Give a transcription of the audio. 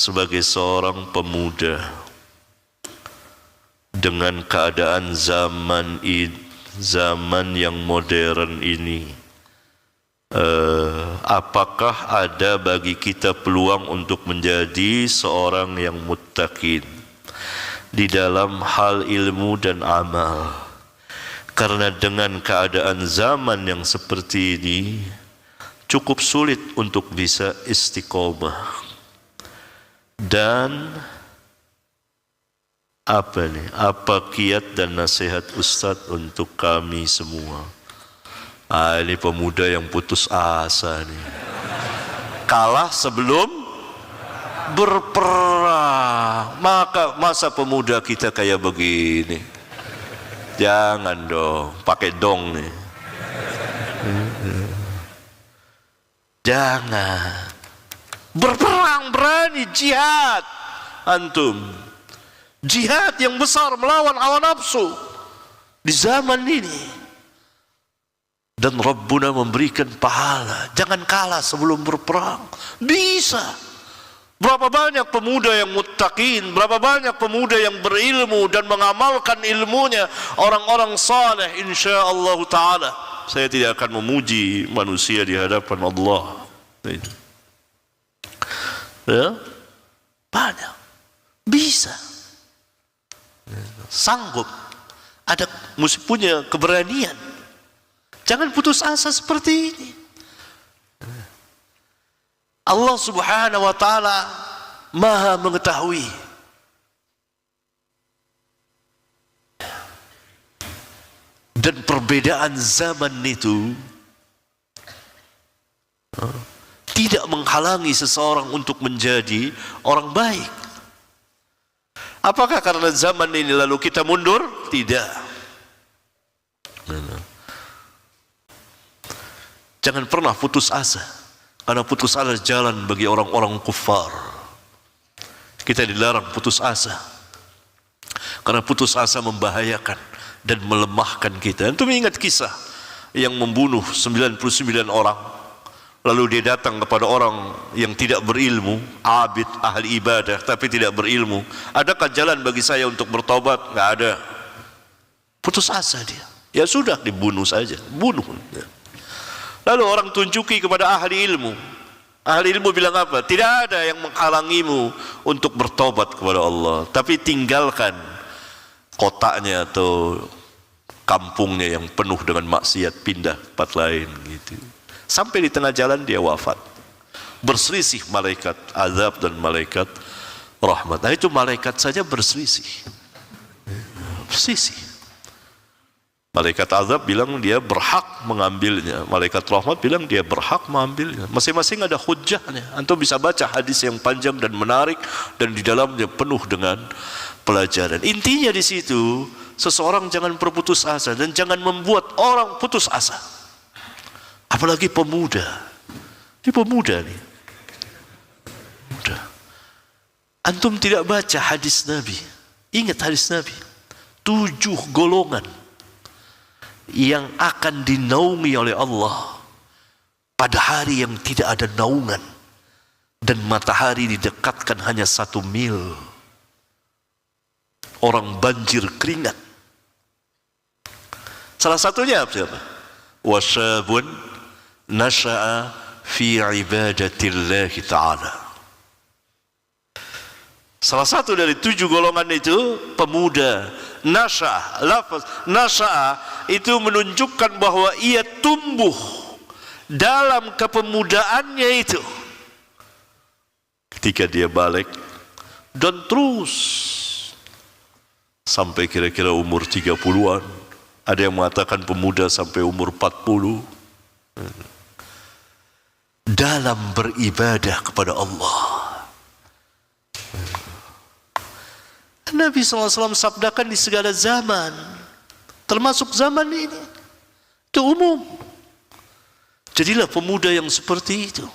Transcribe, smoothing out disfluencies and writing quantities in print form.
sebagai seorang pemuda dengan keadaan zaman yang modern ini, apakah ada bagi kita peluang untuk menjadi seorang yang muttaqin di dalam hal ilmu dan amal? Karena dengan keadaan zaman yang seperti ini cukup sulit untuk bisa istiqomah. Dan apa kiat dan nasihat Ustadz untuk kami semua? Ini pemuda yang putus asa nih, kalah sebelum berperang. Masa pemuda kita kayak begini? Jangan dong, pakai dong nih. Jangan. Berperang berani, jihad antum. Jihad yang besar melawan hawa nafsu di zaman ini. Dan Rabbuna memberikan pahala. Jangan kalah sebelum berperang. Bisa. Berapa banyak pemuda yang muttaqin, berapa banyak pemuda yang berilmu dan mengamalkan ilmunya, orang-orang saleh insyaallah taala. Saya tidak akan memuji manusia di hadapan Allah. Ya, banyak, bisa, sanggup, ada, mesti punya keberanian. Jangan putus asa seperti ini. Allah subhanahu wa ta'ala maha mengetahui. Dan perbedaan zaman itu tidak menghalangi seseorang untuk menjadi orang baik. Apakah karena zaman ini lalu kita mundur? Tidak. Jangan pernah putus asa, karena putus asa jalan bagi orang-orang kufar. Kita dilarang putus asa, karena putus asa membahayakan dan melemahkan kita. Antum ingat kisah yang membunuh 99 orang, lalu dia datang kepada orang yang tidak berilmu, abid, ahli ibadah, tapi tidak berilmu. Adakah jalan bagi saya untuk bertobat? Nggak ada. Putus asa dia. Ya sudah, dibunuh saja. Bunuh. Lalu orang tunjuki kepada ahli ilmu. Ahli ilmu bilang apa? Tidak ada yang menghalangimu untuk bertobat kepada Allah. Tapi tinggalkan kotaknya atau kampungnya yang penuh dengan maksiat, pindah tempat lain gitu. Sampai di tengah jalan dia wafat. Berselisih malaikat azab dan malaikat rahmat. Nah itu malaikat saja berselisih. Berselisih. Malaikat azab bilang dia berhak mengambilnya. Malaikat rahmat bilang dia berhak mengambilnya. Masing-masing ada hujjahnya. Antum bisa baca hadis yang panjang dan menarik, dan di dalamnya penuh dengan pelajaran. Intinya di situ, seseorang jangan berputus asa dan jangan membuat orang putus asa. Apalagi pemuda. Ini pemuda nih. Pemuda. Antum tidak baca hadis Nabi. Ingat hadis Nabi. 7 golongan yang akan dinaungi oleh Allah pada hari yang tidak ada naungan, dan matahari didekatkan hanya 1 mil. Orang banjir keringat. Salah satunya siapa? Wasyabun nasha'a fi ibadatillahi ta'ala. Salah satu dari 7 golongan itu pemuda. Nasha'a, lafaz nasha'a itu menunjukkan bahwa ia tumbuh dalam kepemudaannya itu ketika dia balik, dan terus sampai kira-kira umur 30-an. Ada yang mengatakan pemuda sampai umur 40 dalam beribadah kepada Allah. Nabi SAW sabdakan di segala zaman, termasuk zaman ini. Itu umum. Jadilah pemuda yang seperti itu.